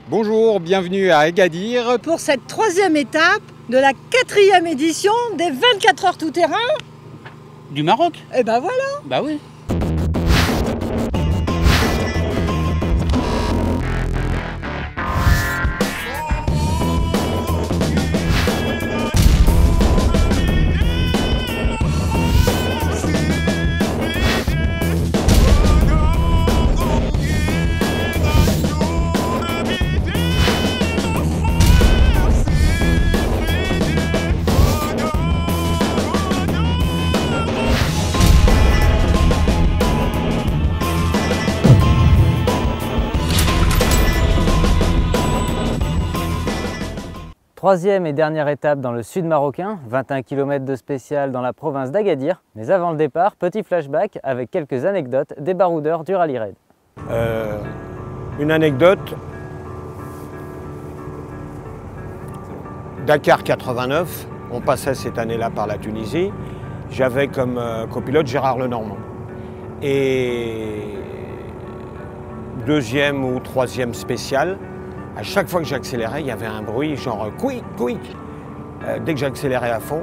Bonjour, bienvenue à Agadir. Pour cette troisième étape de la 4e édition des 24 heures tout-terrain Du Maroc? Et ben voilà. Bah oui. Troisième et dernière étape dans le sud marocain, 21 km de spécial dans la province d'Agadir. Mais avant le départ, petit flashback avec quelques anecdotes des baroudeurs du Rallye Raid. Une anecdote, Dakar 89, on passait cette année-là par la Tunisie. J'avais comme copilote Gérard Lenormand. Et deuxième ou troisième spécial, à chaque fois que j'accélérais, il y avait un bruit genre quick, quick, dès que j'accélérais à fond,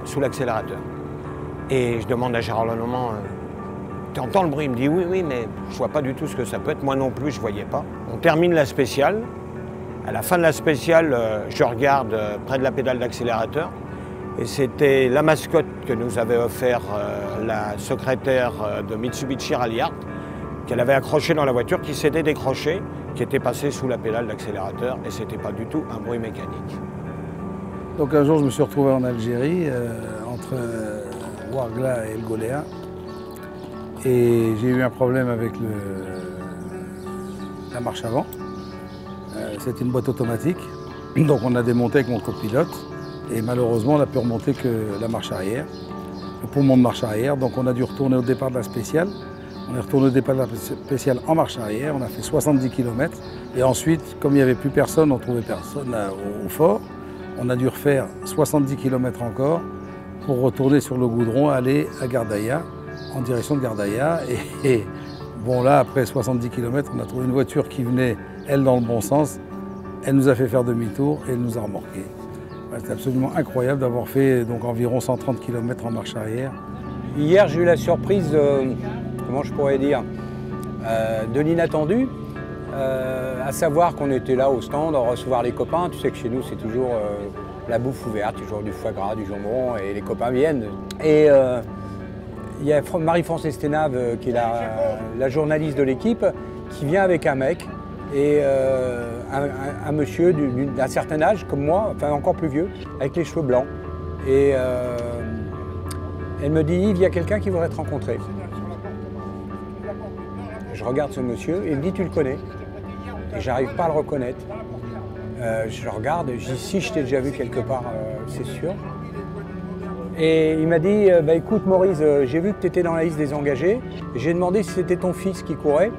sous l'accélérateur. Et je demande à Gérard Lenormand, tu entends le bruit? Il me dit oui, mais je vois pas du tout ce que ça peut être. Moi non plus, je voyais pas. On termine la spéciale. À la fin de la spéciale, je regarde près de la pédale d'accélérateur. Et c'était la mascotte que nous avait offert la secrétaire de Mitsubishi Rallye Art, qu'elle avait accroché dans la voiture, qui s'était décroché, qui était passé sous la pédale d'accélérateur, et c'était pas du tout un bruit mécanique. Donc un jour, je me suis retrouvé en Algérie, entre Ouargla et El Goléa, et j'ai eu un problème avec la marche avant. C'était une boîte automatique, donc on a démonté avec mon copilote, et malheureusement, on n'a pu remonter que la marche arrière, le poumon de marche arrière, donc on a dû retourner au départ de la spéciale. On est retourné au départ de la spéciale en marche arrière, on a fait 70 km. Et ensuite, comme il n'y avait plus personne, on ne trouvait personne au fort, on a dû refaire 70 km encore pour retourner sur le goudron, aller à Gardaïa, en direction de Gardaïa. Et bon là, après 70 km, on a trouvé une voiture qui venait, elle, dans le bon sens. Elle nous a fait faire demi-tour et elle nous a remorqués. C'est absolument incroyable d'avoir fait donc environ 130 km en marche arrière. Hier, j'ai eu la surprise, comment je pourrais dire, de l'inattendu, à savoir qu'on était là au stand à recevoir les copains. Tu sais que chez nous, c'est toujours la bouffe ouverte, toujours du foie gras, du jambon, et les copains viennent. Et il y a Marie-France Estenave, qui est la journaliste de l'équipe, qui vient avec un mec, et un monsieur d'un certain âge, comme moi, enfin encore plus vieux, avec les cheveux blancs. Et elle me dit, Yves, il y a quelqu'un qui voudrait te rencontrer. Je regarde ce monsieur et il me dit, tu le connais? Et j'arrive pas à le reconnaître. Je regarde, je dis, si je t'ai déjà vu quelque part, c'est sûr. Et il m'a dit, bah, écoute Maurice, j'ai vu que tu étais dans la liste des engagés. J'ai demandé si c'était ton fils qui courait.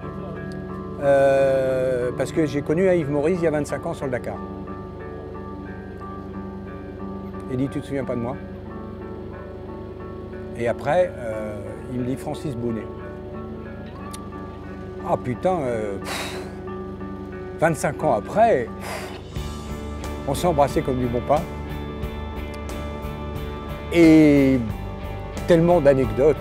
Parce que j'ai connu Yves Maurice il y a 25 ans sur le Dakar. Il dit, tu te souviens pas de moi? Et après, il me dit Francis Bounet. Ah putain, 25 ans après, on s'est embrassé comme du bon pain. Et tellement d'anecdotes,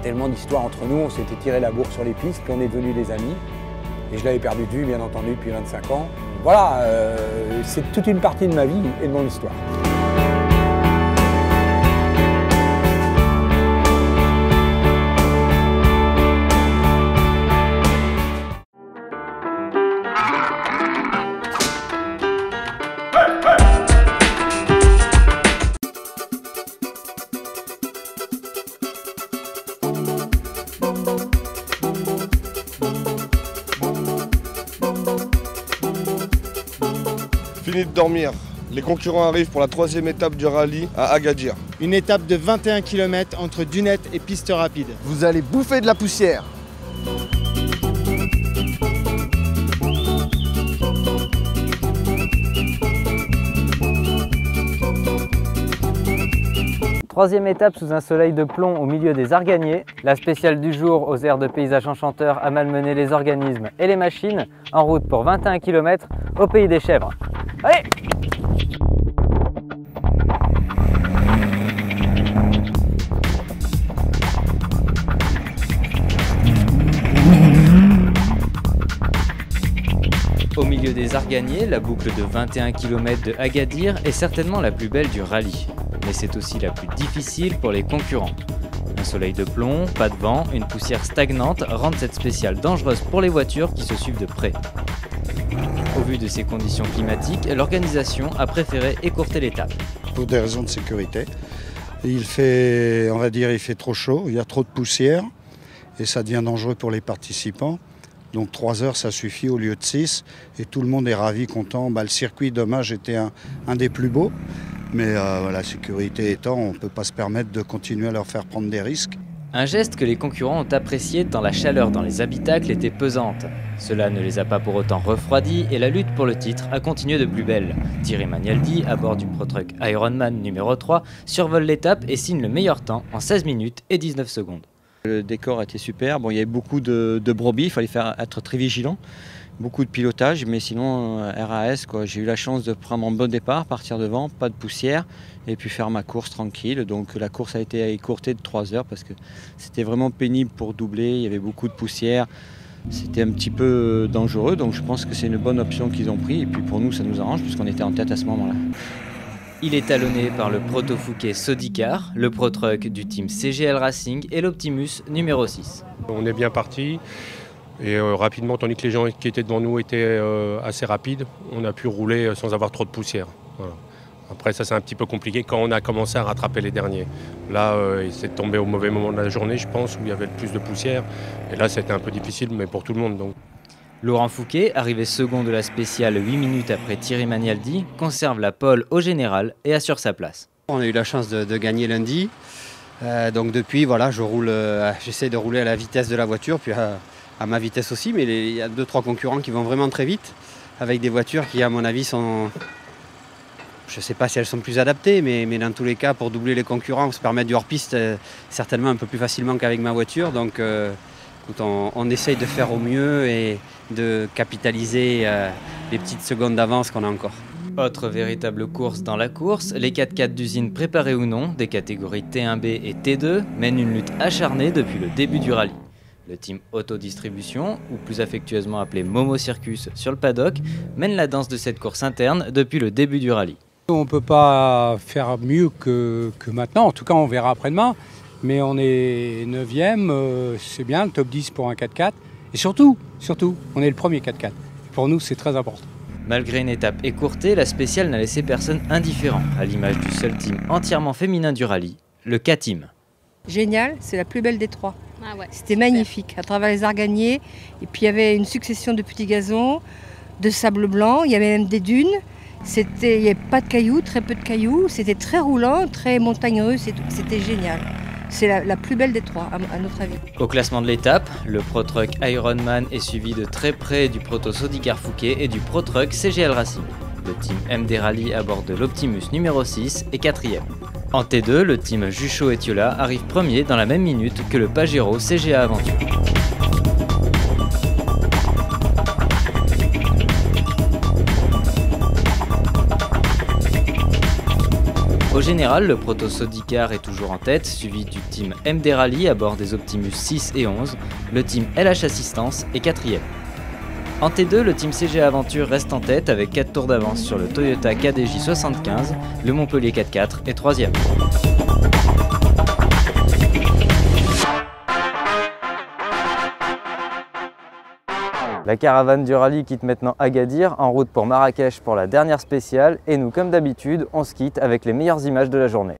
tellement d'histoires entre nous, on s'était tiré la bourre sur les pistes, puis on est devenus des amis. Et je l'avais perdu de vue, bien entendu, depuis 25 ans. Voilà, c'est toute une partie de ma vie et de mon histoire. Fini de dormir. Les concurrents arrivent pour la troisième étape du rallye à Agadir. Une étape de 21 km entre dunettes et pistes rapides. Vous allez bouffer de la poussière. Troisième étape sous un soleil de plomb au milieu des Arganiers. La spéciale du jour aux airs de paysages enchanteurs a malmené les organismes et les machines. En route pour 21 km au pays des chèvres. Allez! Au milieu des Arganiers, la boucle de 21 km de Agadir est certainement la plus belle du rallye. Mais c'est aussi la plus difficile pour les concurrents. Un soleil de plomb, pas de vent, une poussière stagnante rendent cette spéciale dangereuse pour les voitures qui se suivent de près. Au vu de ces conditions climatiques, l'organisation a préféré écourter l'étape. Pour des raisons de sécurité. Il fait, on va dire, il fait trop chaud, il y a trop de poussière et ça devient dangereux pour les participants. Donc 3 heures, ça suffit au lieu de 6 et tout le monde est ravi, content. Le circuit, dommage, était un des plus beaux. Mais la sécurité étant, on ne peut pas se permettre de continuer à leur faire prendre des risques. Un geste que les concurrents ont apprécié tant la chaleur dans les habitacles était pesante. Cela ne les a pas pour autant refroidis et la lutte pour le titre a continué de plus belle. Thierry Magnaldi, à bord du Pro-Truck Ironman numéro 3, survole l'étape et signe le meilleur temps en 16 minutes et 19 secondes. Le décor était super, il y avait beaucoup de brebis, il fallait être très vigilant, beaucoup de pilotage, mais sinon RAS, j'ai eu la chance de prendre un bon départ, partir devant, pas de poussière, et puis faire ma course tranquille. Donc la course a été écourtée de 3 heures parce que c'était vraiment pénible pour doubler, il y avait beaucoup de poussière, c'était un petit peu dangereux, donc je pense que c'est une bonne option qu'ils ont pris, et puis pour nous ça nous arrange puisqu'on était en tête à ce moment-là. Il est talonné par le Proto-Fouquet Sodicar, le Pro-Truck du team CGL Racing et l'Optimus numéro 6. On est bien parti et rapidement, tandis que les gens qui étaient devant nous étaient assez rapides, on a pu rouler sans avoir trop de poussière. Voilà. Après ça c'est un petit peu compliqué quand on a commencé à rattraper les derniers. Là c'est tombé au mauvais moment de la journée je pense, où il y avait le plus de poussière. Et là c'était un peu difficile mais pour tout le monde. Donc. Laurent Fouquet, arrivé second de la spéciale 8 minutes après Thierry Magnaldi, conserve la pole au général et assure sa place. On a eu la chance de gagner lundi, donc depuis voilà, j'essaie de rouler à la vitesse de la voiture, puis à ma vitesse aussi, mais il y a 2-3 concurrents qui vont vraiment très vite, avec des voitures qui à mon avis sont, je ne sais pas si elles sont plus adaptées, mais dans tous les cas pour doubler les concurrents, se permettre du hors-piste certainement un peu plus facilement qu'avec ma voiture, donc on essaye de faire au mieux et de capitaliser les petites secondes d'avance qu'on a encore. Autre véritable course dans la course, les 4x4 d'usine préparés ou non, des catégories T1B et T2, mènent une lutte acharnée depuis le début du rallye. Le team Autodistribution, ou plus affectueusement appelé Momo Circus sur le paddock, mène la danse de cette course interne depuis le début du rallye. On ne peut pas faire mieux que maintenant, en tout cas on verra après-demain. Mais on est 9e, c'est bien, le top 10 pour un 4x4. Et surtout, on est le premier 4x4. Pour nous, c'est très important. Malgré une étape écourtée, la spéciale n'a laissé personne indifférent, à l'image du seul team entièrement féminin du rallye, le K-Team. Génial, c'est la plus belle des 3. Ah ouais, c'était magnifique, à travers les Arganiers. Et puis il y avait une succession de petits gazons, de sable blanc, il y avait même des dunes. Il n'y avait pas de cailloux, très peu de cailloux. C'était très roulant, très montagne russe, c'était génial. C'est la plus belle des 3, à notre avis. Au classement de l'étape, le Pro-Truck Ironman est suivi de très près du Proto Sodicar Fouquet et du Pro-Truck CGL Racing. Le team MD Rally à bord de l'Optimus numéro 6 est 4e. En T2, le team Juchot et Thiola arrive premier dans la même minute que le Pajero CGA Aventure. Au général, le Proto Sodicar est toujours en tête, suivi du team MD Rally à bord des Optimus 6 et 11. Le team LH Assistance est 4e. En T2, le team CGA Aventure reste en tête avec 4 tours d'avance sur le Toyota KDJ 75. Le Montpellier 4x4 est 3e. La caravane du rallye quitte maintenant Agadir, en route pour Marrakech pour la dernière spéciale, et nous, comme d'habitude, on se quitte avec les meilleures images de la journée.